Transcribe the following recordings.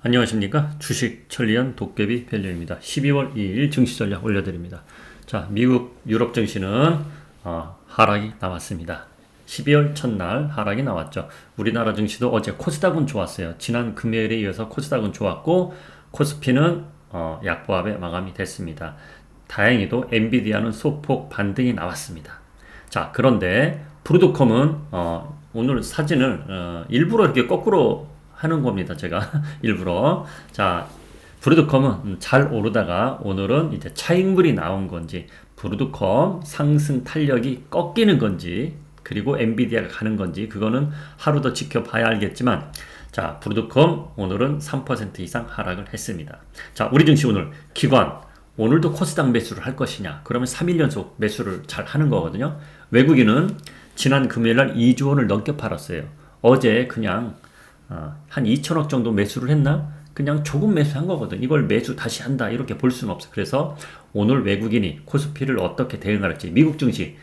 안녕하십니까. 주식 천리안 도깨비 밸류입니다. 12월 2일 증시 전략 올려드립니다. 자, 미국 유럽 증시는 하락이 나왔습니다. 12월 첫날 하락이 나왔죠. 우리나라 증시도 어제 코스닥은 좋았어요. 지난 금요일에 이어서 코스닥은 좋았고 코스피는 약보합에 마감이 됐습니다. 다행히도 엔비디아는 소폭 반등이 나왔습니다. 자, 그런데 브루드컴은 오늘 사진을 일부러 이렇게 거꾸로 하는 겁니다. 제가 일부러. 자, 브루드컴은 잘 오르다가 오늘은 이제 차익물이 나온 건지, 브루드컴 상승 탄력이 꺾이는 건지, 그리고 엔비디아가 가는 건지, 그거는 하루 더 지켜봐야 알겠지만, 자, 브루드컴 오늘은 3% 이상 하락을 했습니다. 자, 우리 증시 오늘 기관, 오늘도 코스닥 매수를 할 것이냐? 그러면 3일 연속 매수를 잘 하는 거거든요. 외국인은 지난 금요일 날 2조 원을 넘게 팔았어요. 어제 그냥 한 2천억 정도 매수를 했나? 그냥 조금 매수한 거거든. 이걸 매수 다시 한다 이렇게 볼 수는 없어. 그래서 오늘 외국인이 코스피를 어떻게 대응할지, 미국 증시,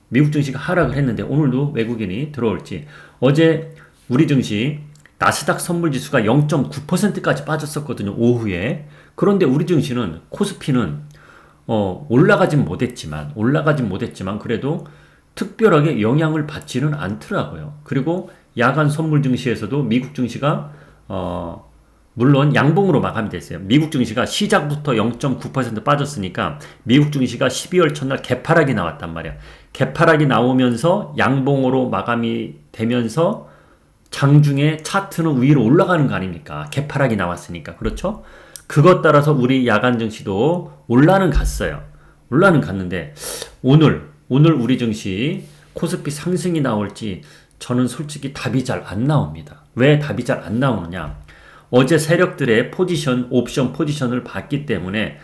미국 증시가 하락을 했는데 오늘도 외국인이 들어올지. 어제 우리 증시 나스닥 선물지수가 0.9%까지 빠졌었거든요. 오후에. 그런데 우리 증시는 코스피는 올라가진 못했지만 그래도 특별하게 영향을 받지는 않더라고요. 그리고 야간 선물 증시에서도 미국 증시가 물론 양봉으로 마감이 됐어요. 미국 증시가 시작부터 0.9% 빠졌으니까 미국 증시가 12월 첫날 개파락이 나왔단 말이야. 개파락이 나오면서 양봉으로 마감이 되면서 장중에 차트는 위로 올라가는 거 아닙니까? 개파락이 나왔으니까. 그렇죠? 그것 따라서 우리 야간 증시도 올라는 갔어요. 올라는 갔는데 오늘 우리 증시 코스피 상승이 나올지 저는 솔직히 답이 잘 안 나옵니다. 왜 답이 잘 안 나오느냐? 어제 세력들의 옵션 포지션을 봤기 때문에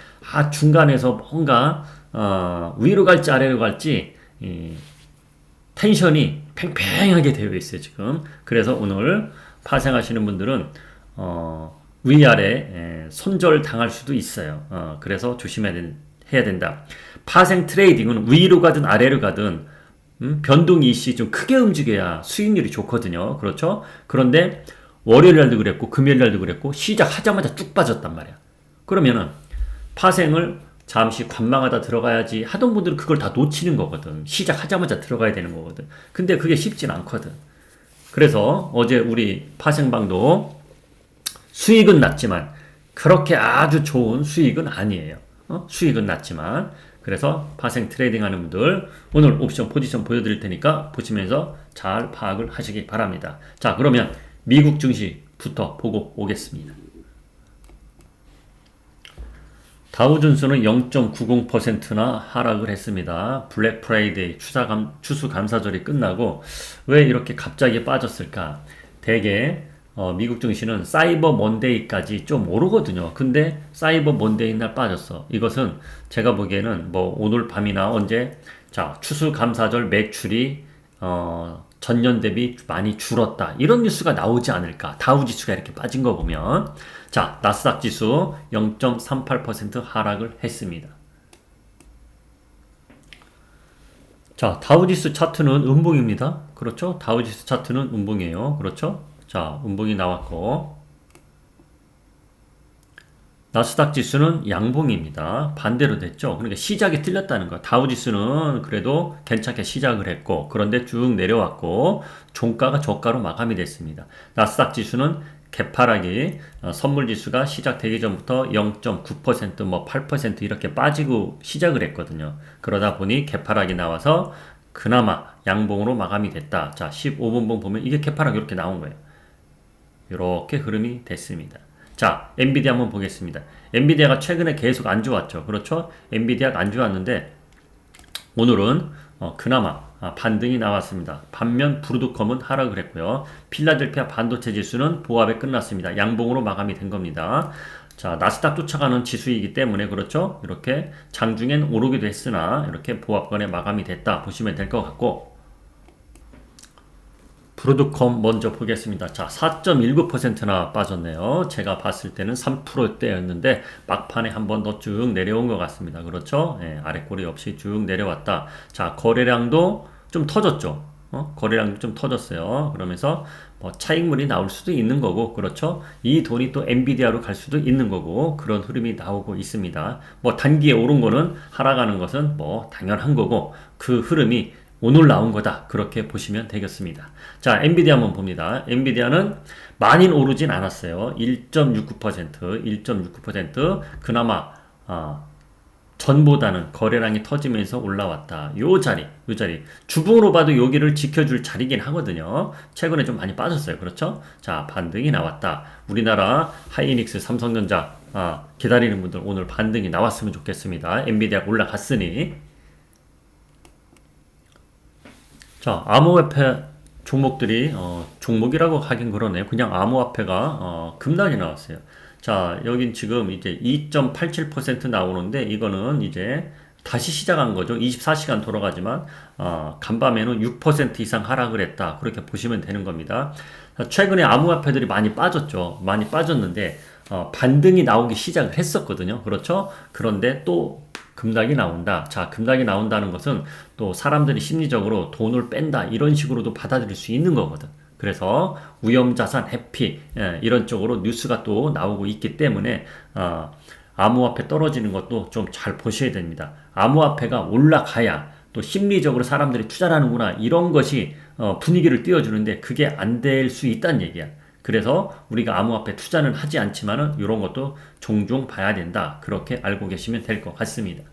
중간에서 뭔가 위로 갈지 아래로 갈지 텐션이 팽팽하게 되어 있어요 지금. 그래서 오늘 파생하시는 분들은 위아래 손절 당할 수도 있어요. 그래서 조심해야 된다. 파생 트레이딩은 위로 가든 아래로 가든 변동 일시 좀 크게 움직여야 수익률이 좋거든요. 그렇죠? 그런데 월요일 날도 그랬고 금요일 날도 그랬고 시작하자마자 쭉 빠졌단 말이야. 그러면은 파생을 잠시 관망하다 들어가야지 하던 분들은 그걸 다 놓치는 거거든. 시작하자마자 들어가야 되는 거거든. 근데 그게 쉽진 않거든. 그래서 어제 우리 파생방도 수익은 났지만 그렇게 아주 좋은 수익은 아니에요. 수익은 났지만. 그래서 파생 트레이딩 하는 분들 오늘 옵션 포지션 보여드릴 테니까 보시면서 잘 파악을 하시기 바랍니다. 자, 그러면 미국 증시부터 보고 오겠습니다. 다우존스는 0.90%나 하락을 했습니다. 블랙 프라이데이 추수감사절이 끝나고 왜 이렇게 갑자기 빠졌을까? 대개 미국 증시는 사이버 먼데이까지 좀 오르거든요. 근데 사이버 먼데이 날 빠졌어. 이것은 제가 보기에는 뭐 오늘 밤이나 언제 추수감사절 매출이 전년 대비 많이 줄었다. 이런 뉴스가 나오지 않을까. 다우지수가 이렇게 빠진 거 보면. 자, 나스닥 지수 0.38% 하락을 했습니다. 자, 다우지수 차트는 음봉입니다. 그렇죠? 다우지수 차트는 음봉이에요. 그렇죠? 자, 음봉이 나왔고 나스닥 지수는 양봉입니다. 반대로 됐죠. 그러니까 시작이 틀렸다는 거야. 다우지수는 그래도 괜찮게 시작을 했고 그런데 쭉 내려왔고 종가가 저가로 마감이 됐습니다. 나스닥 지수는 개파락이 선물 지수가 시작되기 전부터 0.9% 뭐 8% 이렇게 빠지고 시작을 했거든요. 그러다 보니 개파락이 나와서 그나마 양봉으로 마감이 됐다. 자, 15분봉 보면 이게 개파락 이렇게 나온 거예요. 이렇게 흐름이 됐습니다. 자, 엔비디아 한번 보겠습니다. 엔비디아가 최근에 계속 안 좋았죠. 그렇죠? 엔비디아가 안 좋았는데 오늘은 그나마 반등이 나왔습니다. 반면 브루드컴은 하락을 했고요. 필라델피아 반도체 지수는 보합에 끝났습니다. 양봉으로 마감이 된 겁니다. 자, 나스닥 쫓아가는 지수이기 때문에 그렇죠? 이렇게 장중엔 오르기도 했으나 이렇게 보합권에 마감이 됐다 보시면 될 것 같고 브루드컴 먼저 보겠습니다. 자, 4.19%나 빠졌네요. 제가 봤을 때는 3%대였는데 막판에 한 번 더 쭉 내려온 것 같습니다. 그렇죠? 아랫꼬리 없이 쭉 내려왔다. 자, 거래량도 좀 터졌죠. 거래량도 좀 터졌어요. 그러면서 뭐 차익물이 나올 수도 있는 거고, 그렇죠? 이 돈이 또 엔비디아로 갈 수도 있는 거고, 그런 흐름이 나오고 있습니다. 뭐 단기에 오른 거는 하락하는 것은 뭐 당연한 거고, 그 흐름이 오늘 나온 거다. 그렇게 보시면 되겠습니다. 자, 엔비디아 한번 봅니다. 엔비디아는 많이 오르진 않았어요. 1.69%. 그나마 전보다는 거래량이 터지면서 올라왔다. 요 자리. 주봉으로 봐도 여기를 지켜줄 자리긴 하거든요. 최근에 좀 많이 빠졌어요. 그렇죠? 자, 반등이 나왔다. 우리나라 하이닉스, 삼성전자 기다리는 분들 오늘 반등이 나왔으면 좋겠습니다. 엔비디아 올라갔으니. 자, 암호화폐 종목들이 종목이라고 하긴 그러네요. 그냥 암호화폐가 급락이 나왔어요. 자, 여긴 지금 이제 2.87% 나오는데 이거는 이제 다시 시작한 거죠. 24시간 돌아가지만 간밤에는 6% 이상 하락을 했다. 그렇게 보시면 되는 겁니다. 자, 최근에 암호화폐들이 많이 빠졌죠. 많이 빠졌는데 반등이 나오기 시작을 했었거든요. 그렇죠? 그런데 또 급락이 나온다. 자, 급락이 나온다는 것은 또 사람들이 심리적으로 돈을 뺀다. 이런 식으로도 받아들일 수 있는 거거든. 그래서 위험자산 회피 이런 쪽으로 뉴스가 또 나오고 있기 때문에 암호화폐 떨어지는 것도 좀 잘 보셔야 됩니다. 암호화폐가 올라가야 또 심리적으로 사람들이 투자를 하는구나 이런 것이 분위기를 띄워주는데 그게 안 될 수 있다는 얘기야. 그래서 우리가 암호화폐 투자는 하지 않지만은 이런 것도 종종 봐야 된다. 그렇게 알고 계시면 될 것 같습니다.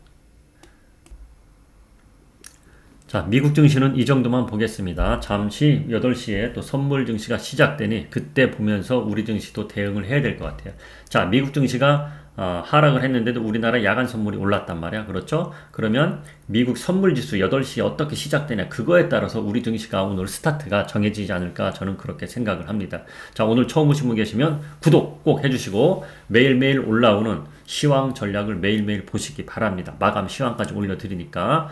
자, 미국 증시는 이 정도만 보겠습니다. 잠시 8시에 또 선물 증시가 시작되니 그때 보면서 우리 증시도 대응을 해야 될 것 같아요. 자, 미국 증시가 하락을 했는데도 우리나라 야간 선물이 올랐단 말이야. 그렇죠? 그러면 미국 선물 지수 8시에 어떻게 시작되냐 그거에 따라서 우리 증시가 오늘 스타트가 정해지지 않을까 저는 그렇게 생각을 합니다. 자, 오늘 처음 오신 분 계시면 구독 꼭 해주시고 매일매일 올라오는 시황 전략을 매일매일 보시기 바랍니다. 마감 시황까지 올려드리니까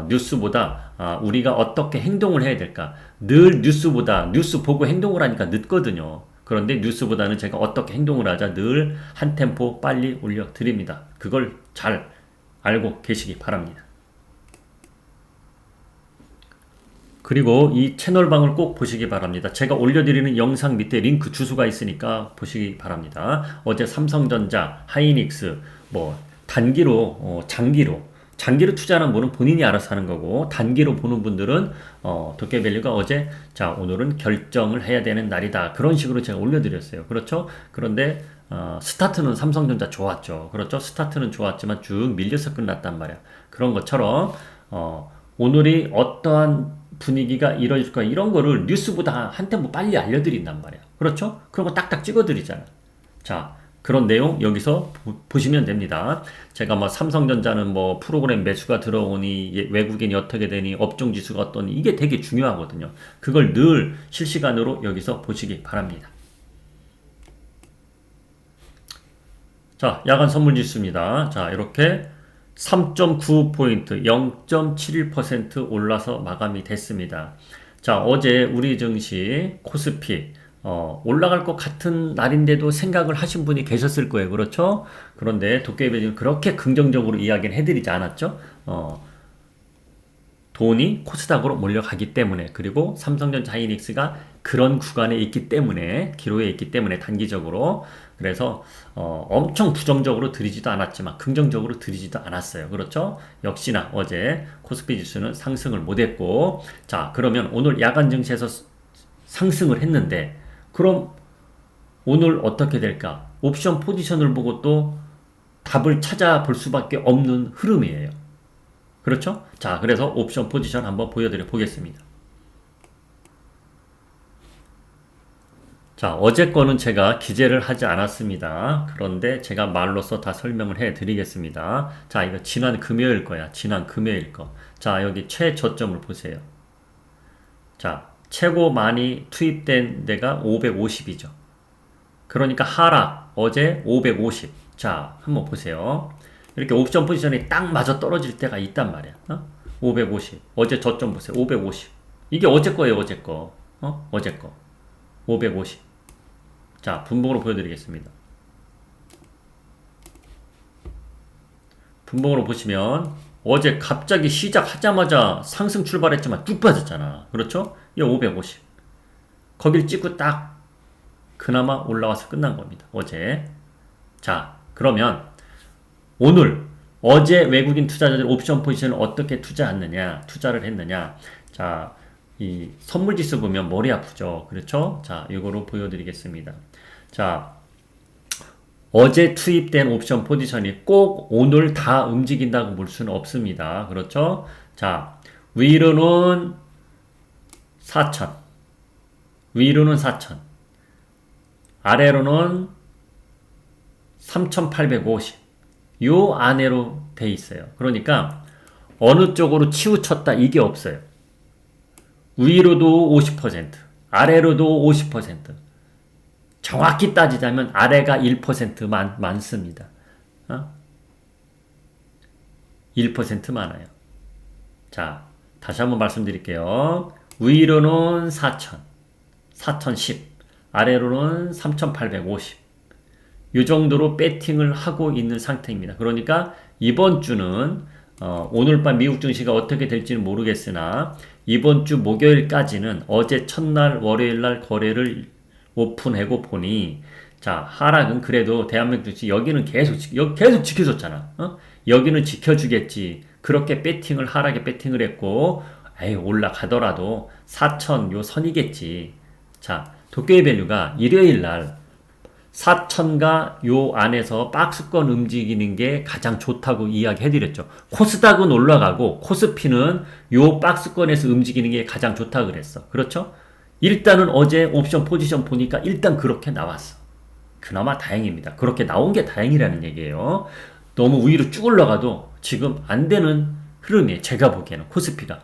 뉴스보다 우리가 어떻게 행동을 해야 될까 늘 뉴스보다 뉴스 보고 행동을 하니까 늦거든요. 그런데 뉴스보다는 제가 어떻게 행동을 하자 늘 한 템포 빨리 올려드립니다. 그걸 잘 알고 계시기 바랍니다. 그리고 이 채널방을 꼭 보시기 바랍니다. 제가 올려드리는 영상 밑에 링크 주소가 있으니까 보시기 바랍니다. 어제 삼성전자, 하이닉스, 뭐 단기로, 장기로 투자하는 분은 본인이 알아서 하는 거고 단기로 보는 분들은 도깨밸류가 어제 자 오늘은 결정을 해야 되는 날이다. 그런 식으로 제가 올려드렸어요. 그렇죠? 그런데 스타트는 삼성전자 좋았죠. 그렇죠? 스타트는 좋았지만 쭉 밀려서 끝났단 말이야. 그런 것처럼 오늘이 어떠한 분위기가 이뤄질 거야. 이런 거를 뉴스보다 한 템포 빨리 알려드린단 말이야. 그렇죠? 그런 거 딱딱 찍어드리잖아. 자, 그런 내용 여기서 보시면 됩니다. 제가 뭐 삼성전자는 뭐 프로그램 매수가 들어오니 외국인이 어떻게 되니 업종 지수가 어떠니 이게 되게 중요하거든요. 그걸 늘 실시간으로 여기서 보시기 바랍니다. 자, 야간 선물 지수입니다. 자, 이렇게 3.9포인트, 0.71% 올라서 마감이 됐습니다. 자, 어제 우리 증시 코스피 올라갈 것 같은 날인데도 생각을 하신 분이 계셨을 거예요. 그렇죠? 그런데 도깨비는 그렇게 긍정적으로 이야기는 해드리지 않았죠? 돈이 코스닥으로 몰려가기 때문에 그리고 삼성전자 하이닉스가 그런 구간에 있기 때문에 기로에 있기 때문에 단기적으로 그래서 엄청 부정적으로 들이지도 않았지만 긍정적으로 들이지도 않았어요. 그렇죠? 역시나 어제 코스피 지수는 상승을 못했고 자 그러면 오늘 야간 증시에서 상승을 했는데 그럼 오늘 어떻게 될까? 옵션 포지션을 보고 또 답을 찾아볼 수밖에 없는 흐름이에요. 그렇죠? 자, 그래서 옵션 포지션 한번 보여드려 보겠습니다. 자, 어제 거는 제가 기재를 하지 않았습니다. 그런데 제가 말로써 다 설명을 해 드리겠습니다. 자, 이거 지난 금요일 거야. 지난 금요일 거. 자, 여기 최저점을 보세요. 자, 최고 많이 투입된 데가 550이죠. 그러니까 하락, 어제 550. 자, 한번 보세요. 이렇게 옵션 포지션이 딱 맞아 떨어질 때가 있단 말이야. 550. 어제 저점 보세요. 550. 이게 어제 거예요, 어제 거. 어제 거. 550. 자, 분봉으로 보여드리겠습니다. 분봉으로 보시면 어제 갑자기 시작하자마자 상승 출발했지만 뚝 빠졌잖아. 그렇죠? 이 550. 거길 찍고 딱 그나마 올라와서 끝난 겁니다. 어제. 자, 그러면 오늘 어제 외국인 투자자들 옵션 포지션을 어떻게 투자를 했느냐. 자, 이 선물지수 보면 머리 아프죠. 그렇죠? 자, 이거로 보여드리겠습니다. 자, 어제 투입된 옵션 포지션이 꼭 오늘 다 움직인다고 볼 수는 없습니다. 그렇죠? 자, 위로는 4,000. 위로는 4,000. 아래로는 3,850. 요 안에로 돼 있어요. 그러니까 어느 쪽으로 치우쳤다 이게 없어요. 위로도 50%, 아래로도 50%. 정확히 따지자면 아래가 1% 많습니다. 1% 많아요. 자, 다시 한번 말씀드릴게요. 위로는 4,000, 4,010, 아래로는 3,850. 이 정도로 배팅을 하고 있는 상태입니다. 그러니까 이번 주는 오늘 밤 미국 증시가 어떻게 될지는 모르겠으나 이번 주 목요일까지는 어제 첫날 월요일날 거래를 오픈하고 보니 자, 하락은 그래도 대한민국 증시 여기는 계속 지켜줬잖아. 여기는 지켜주겠지. 그렇게 하락에 배팅을 했고 에이, 올라가더라도 4,000 요 선이겠지. 자, 도쿄의 밸류가 일요일날 4,000가 요 안에서 박스권 움직이는 게 가장 좋다고 이야기해드렸죠. 코스닥은 올라가고 코스피는 요 박스권에서 움직이는 게 가장 좋다고 그랬어. 그렇죠? 일단은 어제 옵션 포지션 보니까 일단 그렇게 나왔어. 그나마 다행입니다. 그렇게 나온 게 다행이라는 얘기예요. 너무 위로 쭉 올라가도 지금 안 되는 흐름이에요. 제가 보기에는 코스피가.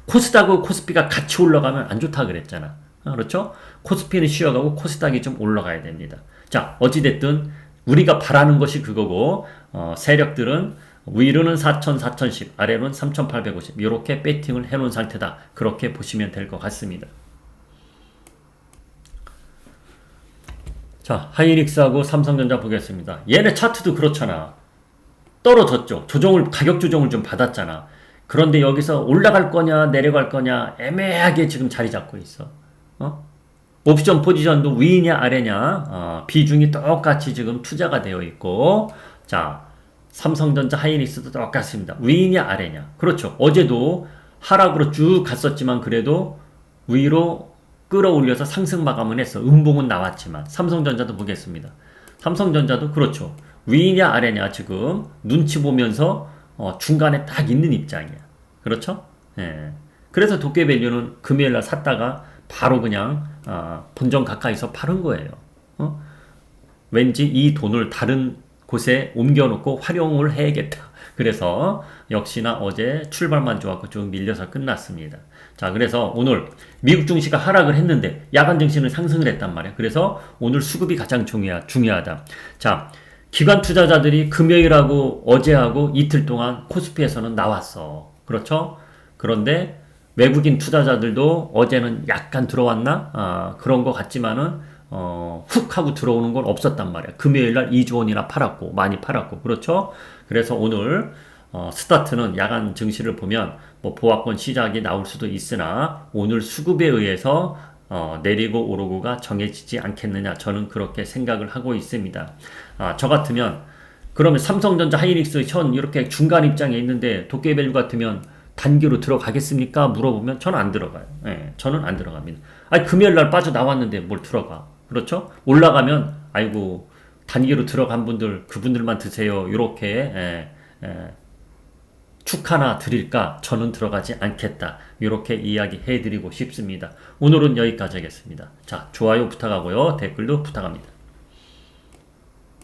코스닥하고 코스피가 같이 올라가면 안 좋다 그랬잖아. 그렇죠? 코스피는 쉬어가고 코스닥이 좀 올라가야 됩니다. 자, 어찌됐든 우리가 바라는 것이 그거고 세력들은 위로는 4,000, 4,010, 아래로는 3,850 이렇게 배팅을 해놓은 상태다. 그렇게 보시면 될 것 같습니다. 자, 하이닉스하고 삼성전자 보겠습니다. 얘네 차트도 그렇잖아. 떨어졌죠. 가격 조정을 좀 받았잖아. 그런데 여기서 올라갈 거냐 내려갈 거냐 애매하게 지금 자리 잡고 있어. 옵션 포지션도 위냐 아래냐 비중이 똑같이 지금 투자가 되어 있고 자, 삼성전자 하이닉스도 똑같습니다. 위냐 아래냐. 그렇죠. 어제도 하락으로 쭉 갔었지만 그래도 위로 끌어올려서 상승 마감은 했어. 음봉은 나왔지만 삼성전자도 보겠습니다. 삼성전자도 그렇죠. 위냐 아래냐 지금 눈치 보면서 중간에 딱 있는 입장이야. 그렇죠? 예. 그래서 도깨밸류는 금요일날 샀다가 바로 그냥 본전 가까이서 팔은 거예요. 왠지 이 돈을 다른 곳에 옮겨놓고 활용을 해야겠다. 그래서 역시나 어제 출발만 좋았고 좀 밀려서 끝났습니다. 자, 그래서 오늘 미국 증시가 하락을 했는데 야간 증시는 상승을 했단 말이야. 그래서 오늘 수급이 가장 중요하다. 자, 기관 투자자들이 금요일하고 어제하고 이틀 동안 코스피에서는 나왔어. 그렇죠? 그런데 외국인 투자자들도 어제는 약간 들어왔나? 그런 것 같지만은 훅 하고 들어오는 건 없었단 말이야. 금요일날 2조 원이나 팔았고 많이 팔았고 그렇죠? 그래서 오늘 스타트는 야간 증시를 보면 뭐 보합권 시작이 나올 수도 있으나 오늘 수급에 의해서 내리고 오르고가 정해지지 않겠느냐 저는 그렇게 생각을 하고 있습니다. 저 같으면 그러면 삼성전자 하이닉스 현 이렇게 중간 입장에 있는데 도깨밸류 같으면 단기로 들어가겠습니까? 물어보면 저는 안 들어가요. 예, 저는 안 들어갑니다. 아니 금요일날 빠져나왔는데 뭘 들어가. 그렇죠? 올라가면 아이고 단기로 들어간 분들 그분들만 드세요. 이렇게 축 하나 드릴까? 저는 들어가지 않겠다. 이렇게 이야기해 드리고 싶습니다. 오늘은 여기까지 하겠습니다. 자, 좋아요 부탁하고요. 댓글도 부탁합니다.